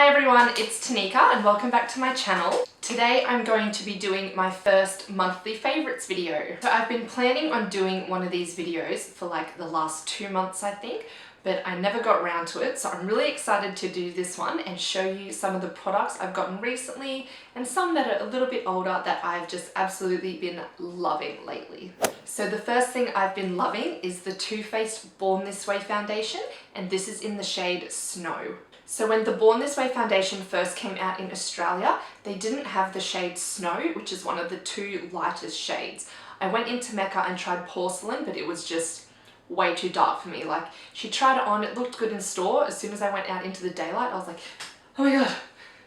Hi everyone, it's Tanika and welcome back to my channel. Today I'm going to be doing my first monthly favorites video. So I've been planning on doing one of these videos for like the last 2 months I think, but I never got around to it. So I'm really excited to do this one and show you some of the products I've gotten recently and some that are a little bit older that I've just absolutely been loving lately. So the first thing I've been loving is the Too Faced Born This Way foundation, and this is in the shade Snow. So when the Born This Way foundation first came out in Australia, they didn't have the shade Snow, which is one of the 2 lightest shades. I went into Mecca and tried Porcelain, but it was just way too dark for me. Like, she tried it on, it looked good in store. As soon as I went out into the daylight, I was like, oh my god,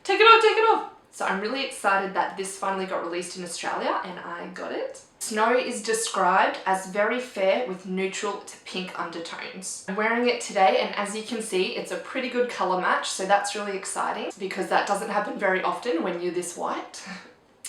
take it off, take it off. So I'm really excited that this finally got released in Australia and I got it. Snow is described as very fair with neutral to pink undertones. I'm wearing it today and as you can see, it's a pretty good color match, so that's really exciting because that doesn't happen very often when you're this white.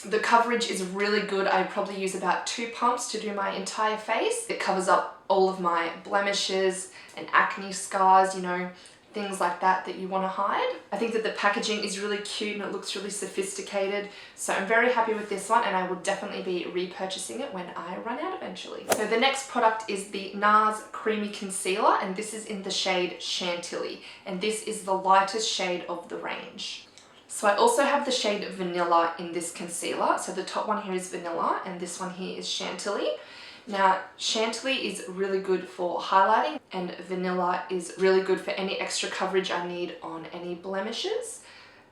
The coverage is really good. I probably use about 2 pumps to do my entire face. It covers up all of my blemishes and acne scars, you know, things like that that you want to hide. I think that the packaging is really cute and it looks really sophisticated. So I'm very happy with this one and I will definitely be repurchasing it when I run out eventually. So the next product is the Nars Creamy Concealer, and this is in the shade Chantilly, and this is the lightest shade of the range. So I also have the shade Vanilla in this concealer. So the top one here is Vanilla and this one here is Chantilly. Now, Chantilly is really good for highlighting and Vanilla is really good for any extra coverage I need on any blemishes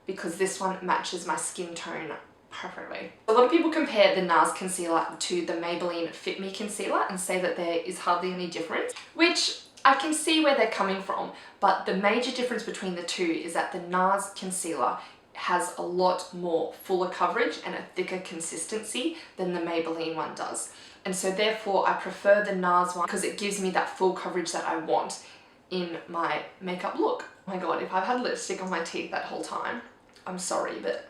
because this one matches my skin tone perfectly. A lot of people compare the Nars concealer to the Maybelline Fit Me concealer and say that there is hardly any difference, which I can see where they're coming from, but the major difference between the two is that the Nars concealer has a lot more fuller coverage and a thicker consistency than the Maybelline one does. And so therefore I prefer the Nars one because it gives me that full coverage that I want in my makeup look. Oh my god, if I've had lipstick on my teeth that whole time, I'm sorry, but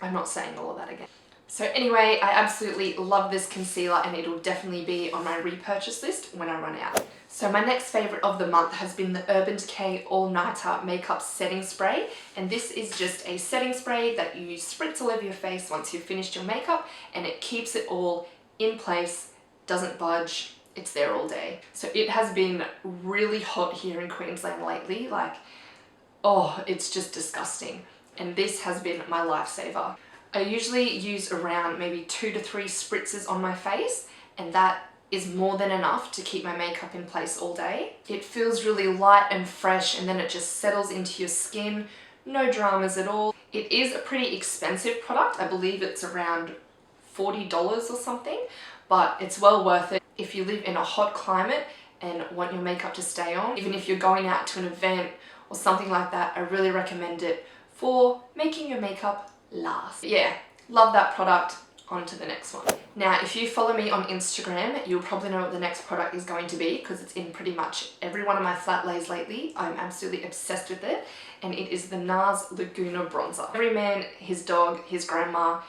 I'm not saying all of that again. So anyway, I absolutely love this concealer and it'll definitely be on my repurchase list when I run out. So my next favourite of the month has been the Urban Decay All Nighter Makeup Setting Spray, and this is just a setting spray that you spritz all over your face once you've finished your makeup and it keeps it all in place, doesn't budge, it's there all day. So it has been really hot here in Queensland lately, like, oh, it's just disgusting, and this has been my lifesaver. I usually use around maybe 2 to 3 spritzes on my face, and that is more than enough to keep my makeup in place all day. It feels really light and fresh and then it just settles into your skin, no dramas at all. It is a pretty expensive product. I believe it's around $40 or something, but it's well worth it if you live in a hot climate and want your makeup to stay on. Even if you're going out to an event or something like that, I really recommend it for making your makeup last. Yeah, love that product. On to the next one. Now, if you follow me on Instagram, you'll probably know what the next product is going to be because it's in pretty much every one of my flat lays lately. I'm absolutely obsessed with it, and it is the Nars Laguna bronzer. Every man, his dog, his grandma's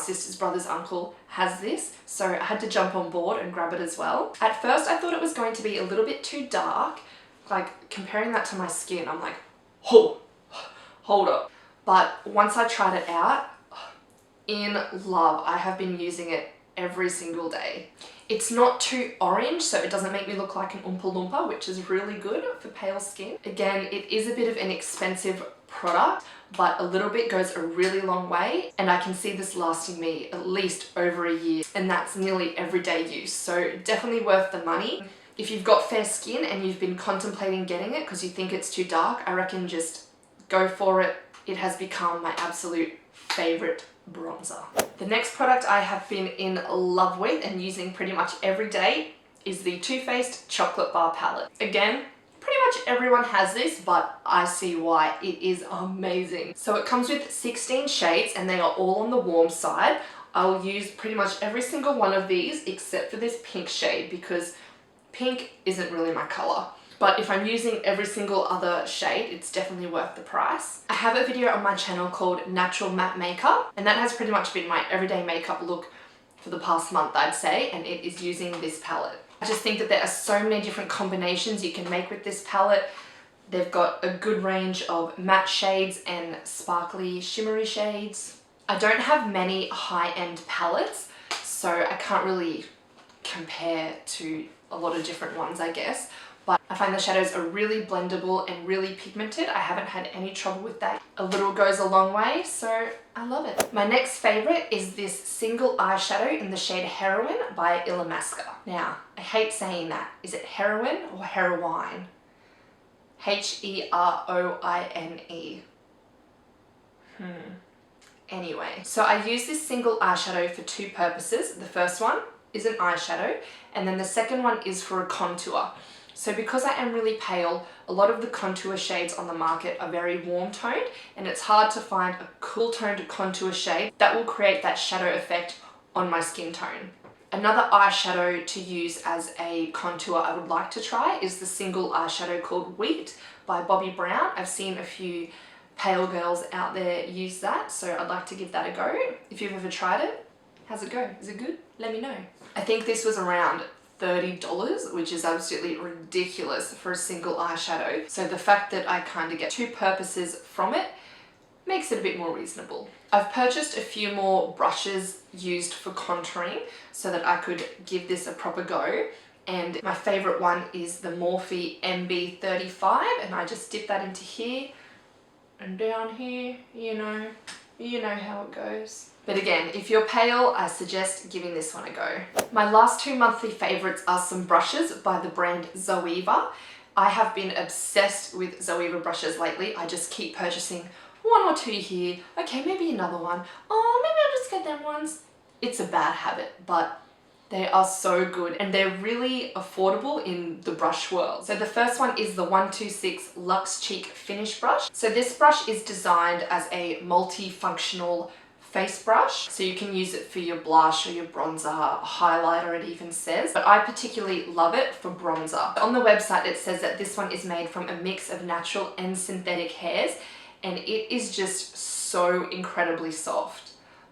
sister's brother's uncle has this, so I had to jump on board and grab it as well. At first, I thought it was going to be a little bit too dark. Like, comparing that to my skin, I'm like, oh, hold up. But once I tried it out, in love. I have been using it every single day. It's not too orange, so it doesn't make me look like an Oompa Loompa, which is really good for pale skin. Again, it is a bit of an expensive product, but a little bit goes a really long way, and I can see this lasting me at least over a year, and that's nearly everyday use, so definitely worth the money. If you've got fair skin and you've been contemplating getting it because you think it's too dark, I reckon just go for it. It has become my absolute favorite bronzer. The next product I have been in love with and using pretty much every day is the Too Faced Chocolate Bar Palette. Again, pretty much everyone has this, but I see why. It is amazing. So it comes with 16 shades and they are all on the warm side. I will use pretty much every single one of these except for this pink shade because pink isn't really my color. But if I'm using every single other shade, it's definitely worth the price. I have a video on my channel called Natural Matte Makeup, and that has pretty much been my everyday makeup look for the past month, I'd say, and it is using this palette. I just think that there are so many different combinations you can make with this palette. They've got a good range of matte shades and sparkly shimmery shades. I don't have many high-end palettes, so I can't really compare to a lot of different ones, I guess. But I find the shadows are really blendable and really pigmented. I haven't had any trouble with that. A little goes a long way, so I love it. My next favorite is this single eyeshadow in the shade Heroine by Illmasqua. Now, I hate saying that. Is it Heroine or Heroine? Heroine. Anyway, so I use this single eyeshadow for two purposes. The first one is an eyeshadow, and then the second one is for a contour. So because I am really pale, a lot of the contour shades on the market are very warm toned, and it's hard to find a cool toned contour shade that will create that shadow effect on my skin tone. Another eyeshadow to use as a contour I would like to try is the single eyeshadow called Wheat by Bobbi Brown. I've seen a few pale girls out there use that, so I'd like to give that a go. If you've ever tried it, how's it go? Is it good? Let me know. I think this was around $30, which is absolutely ridiculous for a single eyeshadow. So the fact that I kind of get two purposes from it makes it a bit more reasonable. I've purchased a few more brushes used for contouring so that I could give this a proper go. And my favorite one is the Morphe MB35, and I just dip that into here and down here, you know how it goes. But again, if you're pale, I suggest giving this one a go. My last two monthly favorites are some brushes by the brand Zoeva. I have been obsessed with Zoeva brushes lately. I just keep purchasing one or two here. Okay, maybe another one. Oh, maybe I'll just get them ones. It's a bad habit, but they are so good and they're really affordable in the brush world. So the first one is the 126 Luxe Cheek Finish Brush. So this brush is designed as a multifunctional face brush. So you can use it for your blush or your bronzer, highlighter it even says. But I particularly love it for bronzer. On the website it says that this one is made from a mix of natural and synthetic hairs, and it is just so incredibly soft.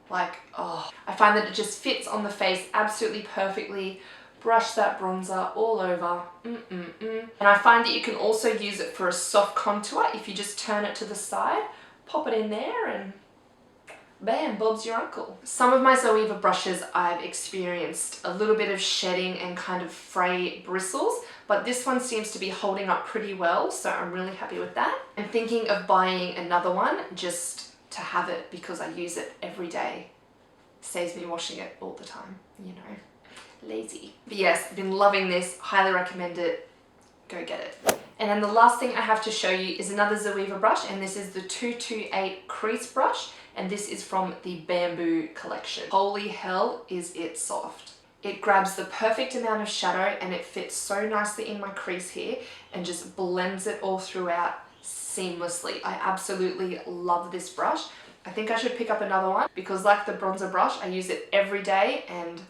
Like, oh, I find that it just fits on the face absolutely perfectly. Brush that bronzer all over. And I find that you can also use it for a soft contour if you just turn it to the side, pop it in there, and bam, Bob's your uncle. Some of my Zoeva brushes I've experienced a little bit of shedding and kind of fray bristles, but this one seems to be holding up pretty well, so I'm really happy with that. I'm thinking of buying another one just to have it because I use it every day. Saves me washing it all the time, you know. Lazy. But yes, been loving this, highly recommend it. Go get it. And then the last thing I have to show you is another Zoeva brush, and this is the 228 Crease brush, and this is from the Bamboo collection. Holy hell, is it soft. It grabs the perfect amount of shadow and it fits so nicely in my crease here and just blends it all throughout seamlessly. I absolutely love this brush. I think I should pick up another one because, like the bronzer brush, I use it every day, and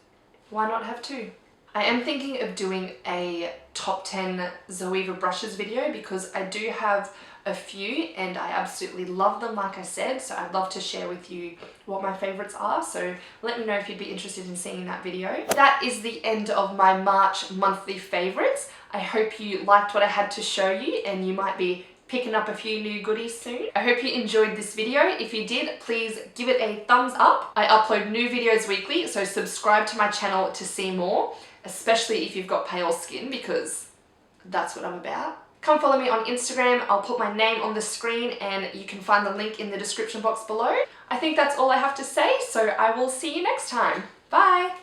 why not have two? I am thinking of doing a top 10 Zoeva brushes video because I do have a few and I absolutely love them, like I said, so I'd love to share with you what my favorites are, so let me know if you'd be interested in seeing that video. That is the end of my March monthly favorites. I hope you liked what I had to show you and you might be picking up a few new goodies soon. I hope you enjoyed this video. If you did, please give it a thumbs up. I upload new videos weekly, so subscribe to my channel to see more, especially if you've got pale skin, because that's what I'm about. Come follow me on Instagram. I'll put my name on the screen and you can find the link in the description box below. I think that's all I have to say, so I will see you next time. Bye!